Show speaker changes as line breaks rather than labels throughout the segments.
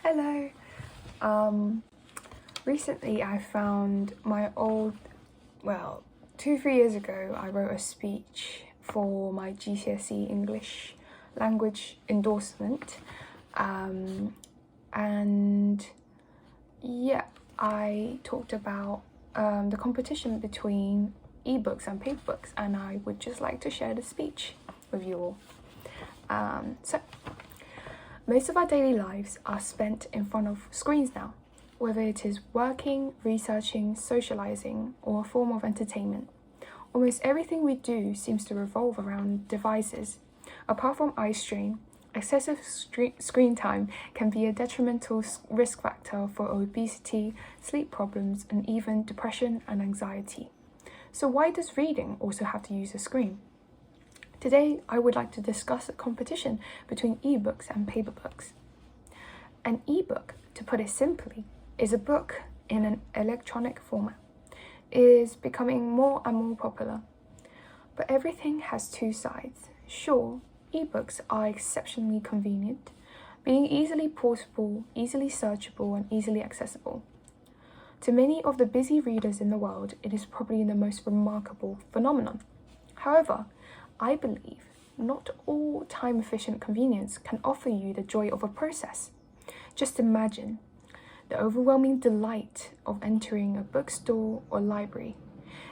Hello. Um, Recently I found my old, 2-3 years ago, I wrote a speech for my GCSE English language endorsement. And yeah, I talked about the competition between ebooks and paper books, and I would just like to share the speech with you all. So, most of our daily lives are spent in front of screens now, whether it is working, researching, socializing, or a form of entertainment. Almost everything we do seems to revolve around devices. Apart from eye strain, excessive screen time can be a detrimental risk factor for obesity, sleep problems, and even depression and anxiety. So why does reading also have to use a screen? Today, I would like to discuss a competition between ebooks and paper books. An ebook, to put it simply, is a book in an electronic format. It is becoming more and more popular. But everything has two sides. Sure, ebooks are exceptionally convenient, being easily portable, easily searchable, and easily accessible. To many of the busy readers in the world, it is probably the most remarkable phenomenon. However, I believe not all time-efficient convenience can offer you the joy of a process. Just imagine the overwhelming delight of entering a bookstore or library,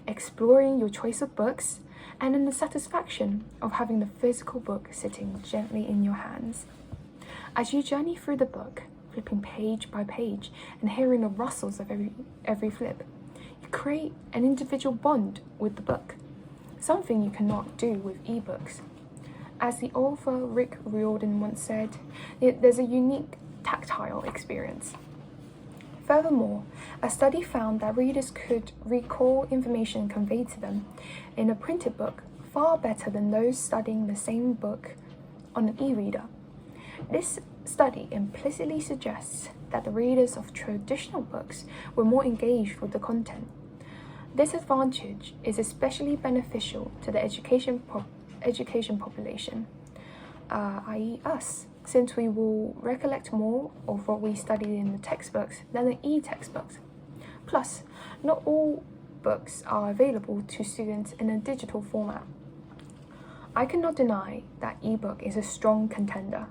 exploring your choice of books, and then the satisfaction of having the physical book sitting gently in your hands. As you journey through the book, flipping page by page and hearing the rustles of every flip, you create an individual bond with the book, something you cannot do with ebooks. As the author Rick Riordan once said, there's a unique tactile experience. Furthermore, a study found that readers could recall information conveyed to them in a printed book far better than those studying the same book on an e-reader. This study implicitly suggests that the readers of traditional books were more engaged with the content. This advantage is especially beneficial to the education population, i.e. us, since we will recollect more of what we studied in the textbooks than the e-textbooks. Plus, not all books are available to students in a digital format. I cannot deny that ebook is a strong contender,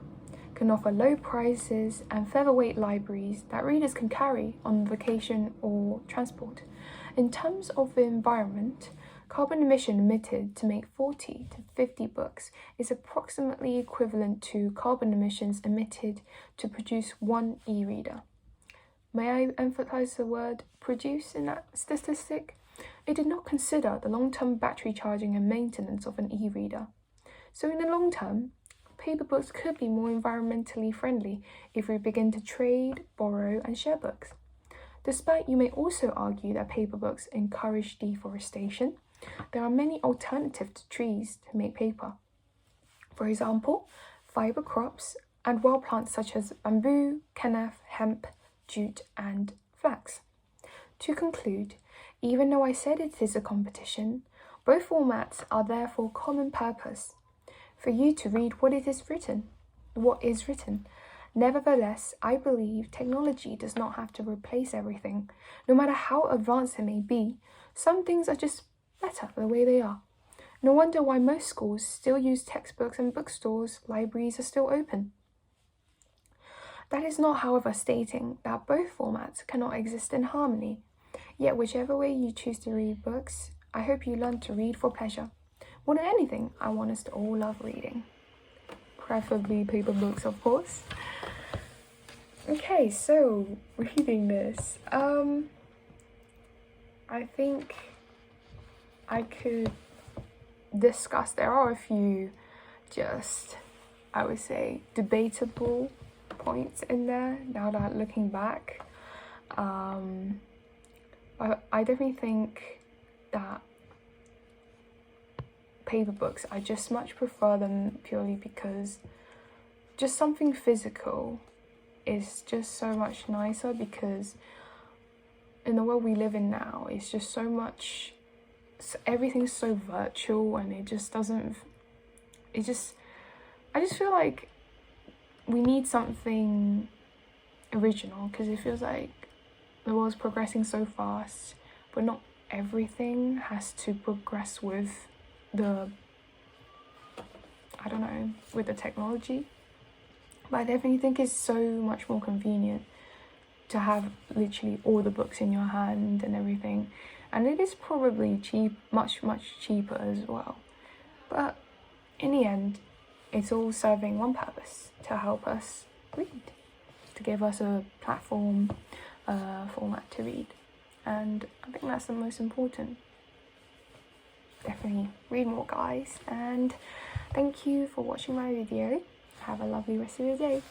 can offer low prices and featherweight libraries that readers can carry on vacation or transport. In terms of the environment, carbon emission emitted to make 40 to 50 books is approximately equivalent to carbon emissions emitted to produce one e-reader. May I emphasize the word produce in that statistic? It did not consider the long-term battery charging and maintenance of an e-reader. So in the long term, paper books could be more environmentally friendly if we begin to trade, borrow, and share books. Despite you may also argue that paper books encourage deforestation, there are many alternatives to trees to make paper. For example, fiber crops and wild plants such as bamboo, kenneth, hemp, jute, and flax. To conclude, even though I said it is a competition, both formats are there for common purpose, for you to read what is written. Nevertheless, I believe technology does not have to replace everything. No matter how advanced it may be, some things are just better the way they are. No wonder why most schools still use textbooks and bookstores, libraries are still open. That is not, however, stating that both formats cannot exist in harmony. Yet whichever way you choose to read books, I hope you learn to read for pleasure. More than anything, I want us to all love reading. Preferably paper books, of course. Okay, so reading this, I think I could discuss, there are a few I would say, debatable points in there now that looking back. But I definitely think that paper books, I just much prefer them purely because just something physical is just so much nicer, because in the world we live in now, it's just so much, everything's so virtual, and it just doesn't, I just feel like we need something original, because it feels like the world's progressing so fast, but not everything has to progress with the, I don't know, with the technology. But I definitely think it's so much more convenient to have literally all the books in your hand and everything. And it is probably much cheaper as well. But in the end, it's all serving one purpose: to help us read, to give us a platform, format to read. And I think that's the most important. Definitely read more, guys. And thank you for watching my video. Have a lovely rest of your day.